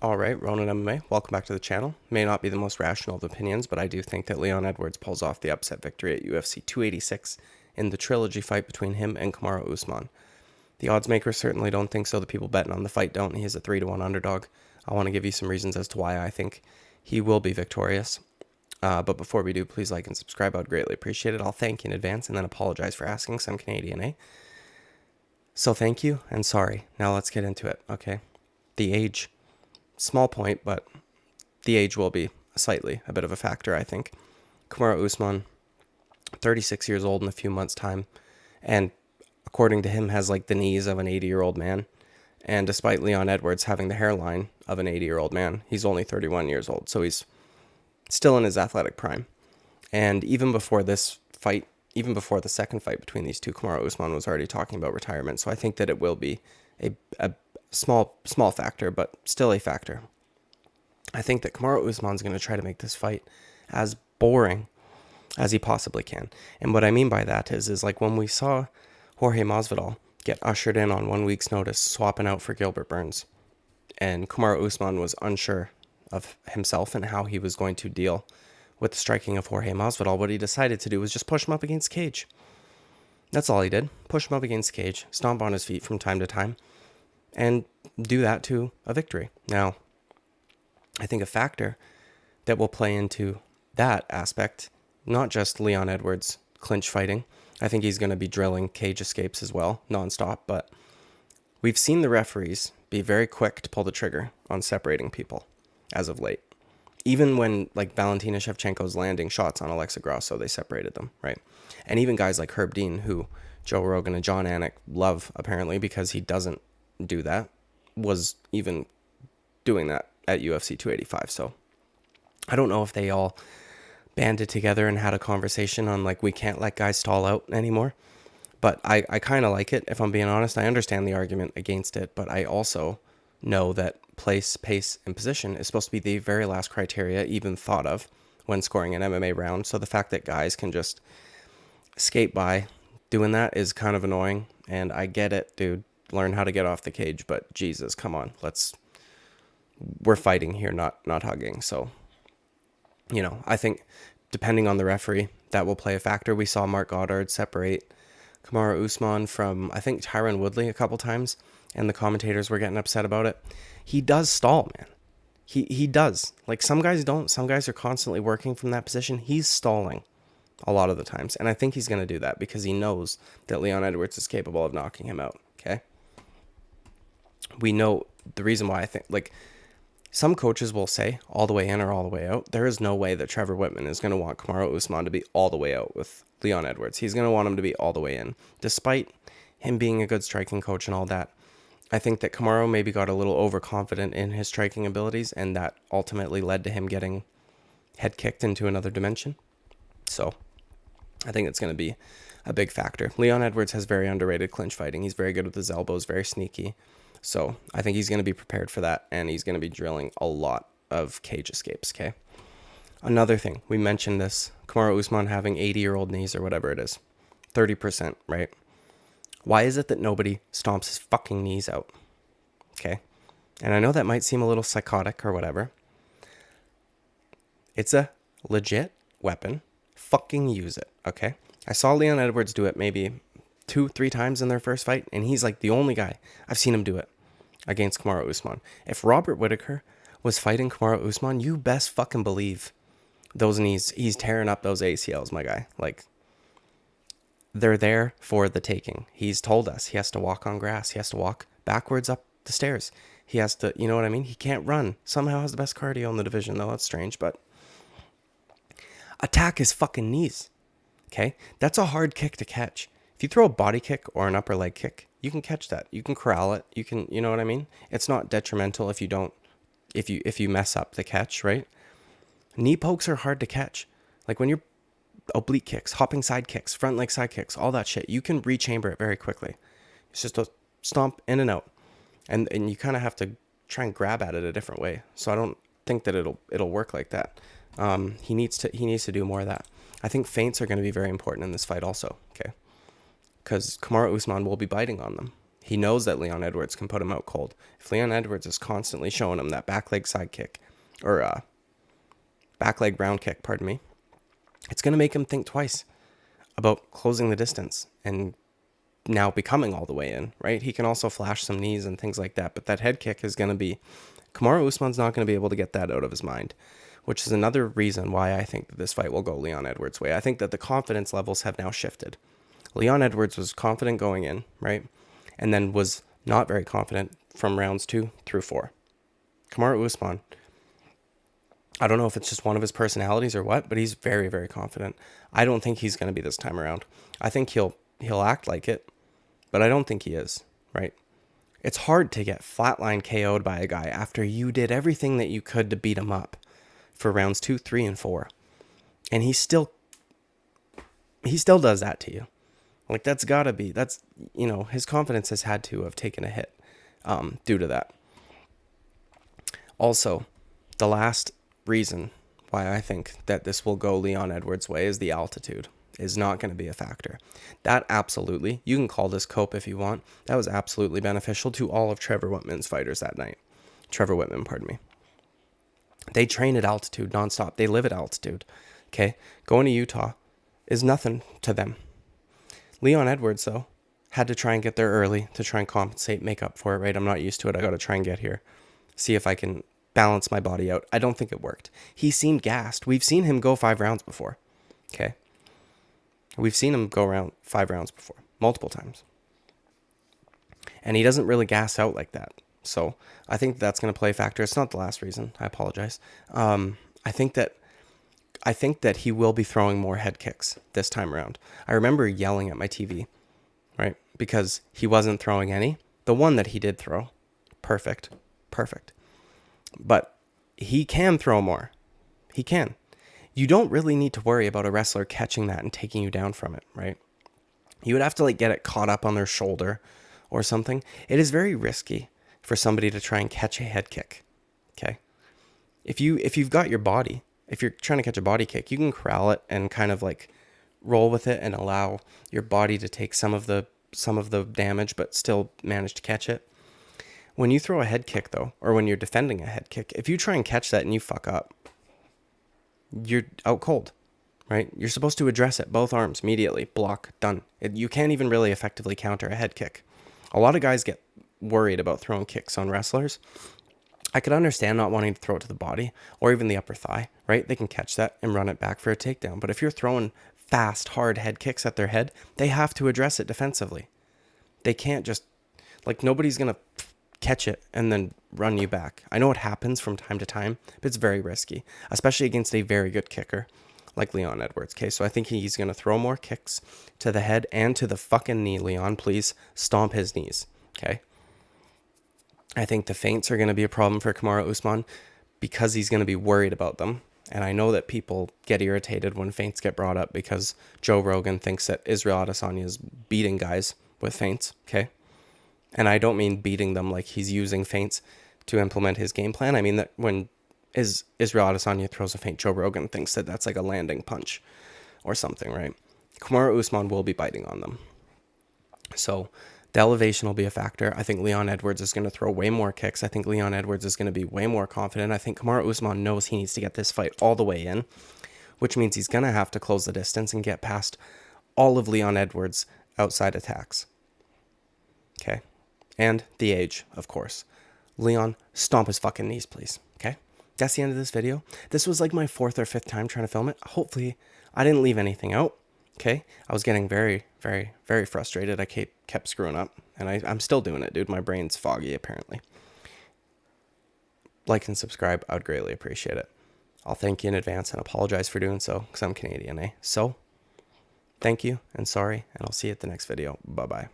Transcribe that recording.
All right, Ronan MMA, welcome back to the channel. May not be the most rational of opinions, but I do think that Leon Edwards pulls off the upset victory at UFC 286 in the Trilogy fight between him and Kamaru Usman. The odds makers certainly don't think so. The people betting on the fight don't. He is a 3-1 underdog. I want to give you some reasons as to why I think he will be victorious. But before we do, please like and subscribe. I would greatly appreciate it. I'll thank you in advance and then apologize for asking some Canadian, eh? So thank you and sorry. Now let's get into it, okay? The age. Small point, but the age will be slightly a bit of a factor, I think. Kamaru Usman, 36 years old in a few months' time, and according to him, has like the knees of an 80-year-old man. And despite Leon Edwards having the hairline of an 80-year-old man, he's only 31 years old, so he's still in his athletic prime. And even before this fight, even before the second fight between these two, Kamaru Usman was already talking about retirement. So I think that it will be a small factor, but still a factor. I think that Kamaru Usman's going to try to make this fight as boring as he possibly can. And what I mean by that is like when we saw Jorge Masvidal get ushered in on 1 week's notice, swapping out for Gilbert Burns, and Kamaru Usman was unsure of himself and how he was going to deal with the striking of Jorge Masvidal. What he decided to do was just push him up against the cage. That's all he did. Push him up against the cage, stomp on his feet from time to time, and do that to a victory. Now, I think a factor that will play into that aspect, not just Leon Edwards clinch fighting. I think he's going to be drilling cage escapes as well, nonstop. But we've seen the referees be very quick to pull the trigger on separating people as of late. Even when like Valentina Shevchenko's landing shots on Alexa Grasso, they separated them, right? And even guys like Herb Dean, who Joe Rogan and John Anik love apparently because he doesn't do that, was even doing that at UFC 285. So I don't know if they all banded together and had a conversation on like, we can't let guys stall out anymore. But I kind of like it, if I'm being honest. I understand the argument against it, but I also know that place, pace, and position is supposed to be the very last criteria even thought of when scoring an MMA round. So the fact that guys can just skate by doing that is kind of annoying. And I get it, dude. Learn how to get off the cage, but Jesus, come on. We're fighting here, not hugging. So, I think depending on the referee, that will play a factor. We saw Mark Goddard separate Kamaru Usman from, I think, Tyron Woodley a couple times, and the commentators were getting upset about it. He does stall, man. He does. Like, some guys don't. Some guys are constantly working from that position. He's stalling a lot of the times, and I think he's going to do that because he knows that Leon Edwards is capable of knocking him out, okay? We know the reason why. I think, like, some coaches will say all the way in or all the way out. There is no way that Trevor Whitman is going to want Kamaru Usman to be all the way out with Leon Edwards. He's going to want him to be all the way in. Despite him being a good striking coach and all that, I think that Kamaru maybe got a little overconfident in his striking abilities, and that ultimately led to him getting head kicked into another dimension. So I think it's going to be a big factor. Leon Edwards has very underrated clinch fighting. He's very good with his elbows, very sneaky. So I think he's going to be prepared for that, and he's going to be drilling a lot of cage escapes, okay? Another thing, we mentioned this, Kamaru Usman having 80-year-old knees or whatever it is, 30%, right? Why is it that nobody stomps his fucking knees out, okay? And I know that might seem a little psychotic or whatever. It's a legit weapon. Fucking use it, okay? I saw Leon Edwards do it maybe 2-3 times in their first fight, and he's like the only guy I've seen him do it against Kamaru Usman. If Robert Whittaker was fighting Kamaru Usman, you best fucking believe those knees, he's tearing up those ACLs, my guy. Like, they're there for the taking. He's told us he has to walk on grass. He has to walk backwards up the stairs. He has to, you know what I mean? He can't run. Somehow has the best cardio in the division, though. That's strange, but attack his fucking knees, okay? That's a hard kick to catch. If you throw a body kick or an upper leg kick, you can catch that. You can corral it. You can, you know what I mean? It's not detrimental if you mess up the catch, right? Knee pokes are hard to catch. Like when you're oblique kicks, hopping side kicks, front leg side kicks, all that shit, you can rechamber it very quickly. It's just a stomp in and out. And you kind of have to try and grab at it a different way. So I don't think that it'll work like that. He needs to do more of that. I think feints are going to be very important in this fight also, okay? Because Kamaru Usman will be biting on them. He knows that Leon Edwards can put him out cold. If Leon Edwards is constantly showing him that back leg side kick, or back leg round kick, pardon me, it's going to make him think twice about closing the distance and now becoming all the way in, right? He can also flash some knees and things like that, but that head kick is going to be, Kamaru Usman's not going to be able to get that out of his mind, which is another reason why I think that this fight will go Leon Edwards' way. I think that the confidence levels have now shifted. Leon Edwards was confident going in, right? And then was not very confident from rounds 2 through 4. Kamaru Usman, I don't know if it's just one of his personalities or what, but he's very, very confident. I don't think he's going to be this time around. I think he'll act like it, but I don't think he is, right? It's hard to get flatline KO'd by a guy after you did everything that you could to beat him up for rounds 2, 3, and 4. And he still does that to you. Like, that's gotta be, his confidence has had to have taken a hit due to that. Also, the last reason why I think that this will go Leon Edwards' way is the altitude is not going to be a factor. That absolutely, you can call this cope if you want. That was absolutely beneficial to all of Trevor Whitman's fighters that night. Trevor Whitman, pardon me. They train at altitude nonstop. They live at altitude. Okay? Going to Utah is nothing to them. Leon Edwards, though, had to try and get there early to try and compensate, make up for it, right? I'm not used to it. I got to try and get here. See if I can balance my body out. I don't think it worked. He seemed gassed. We've seen him go 5 rounds before. Okay? We've seen him go around 5 rounds before, multiple times. And he doesn't really gas out like that. So I think that's going to play a factor. It's not the last reason. I apologize. I think that he will be throwing more head kicks this time around. I remember yelling at my TV, right? Because he wasn't throwing any. The one that he did throw, perfect. But he can throw more. He can. You don't really need to worry about a wrestler catching that and taking you down from it, right? You would have to get it caught up on their shoulder or something. It is very risky for somebody to try and catch a head kick, okay? If you've got your body, if you're trying to catch a body kick, you can corral it and kind of roll with it and allow your body to take some of the damage but still manage to catch it. When you throw a head kick, though, or when you're defending a head kick, if you try and catch that and you fuck up, you're out cold, right? You're supposed to address it, both arms, immediately, block, done. You can't even really effectively counter a head kick. A lot of guys get worried about throwing kicks on wrestlers. I could understand not wanting to throw it to the body or even the upper thigh, right? They can catch that and run it back for a takedown. But if you're throwing fast, hard head kicks at their head, they have to address it defensively. They can't just, nobody's going to catch it and then run you back. I know it happens from time to time, but it's very risky, especially against a very good kicker like Leon Edwards. Okay, so I think he's going to throw more kicks to the head and to the fucking knee. Leon, please stomp his knees, okay? I think the feints are going to be a problem for Kamaru Usman because he's going to be worried about them. And I know that people get irritated when feints get brought up because Joe Rogan thinks that Israel Adesanya is beating guys with feints, okay? And I don't mean beating them like he's using feints to implement his game plan. I mean that when Israel Adesanya throws a feint, Joe Rogan thinks that that's like a landing punch or something, right? Kamaru Usman will be biting on them. So the elevation will be a factor. I think Leon Edwards is going to throw way more kicks. I think Leon Edwards is going to be way more confident. I think Kamaru Usman knows he needs to get this fight all the way in, which means he's going to have to close the distance and get past all of Leon Edwards' outside attacks. Okay? And the age, of course. Leon, stomp his fucking knees, please. Okay? That's the end of this video. This was like my 4th or 5th time trying to film it. Hopefully, I didn't leave anything out. Okay? I was getting very, very, very frustrated. I kept screwing up. And I'm still doing it, dude. My brain's foggy, apparently. Like and subscribe. I would greatly appreciate it. I'll thank you in advance and apologize for doing so, because I'm Canadian, eh? So, thank you and sorry, and I'll see you at the next video. Bye-bye.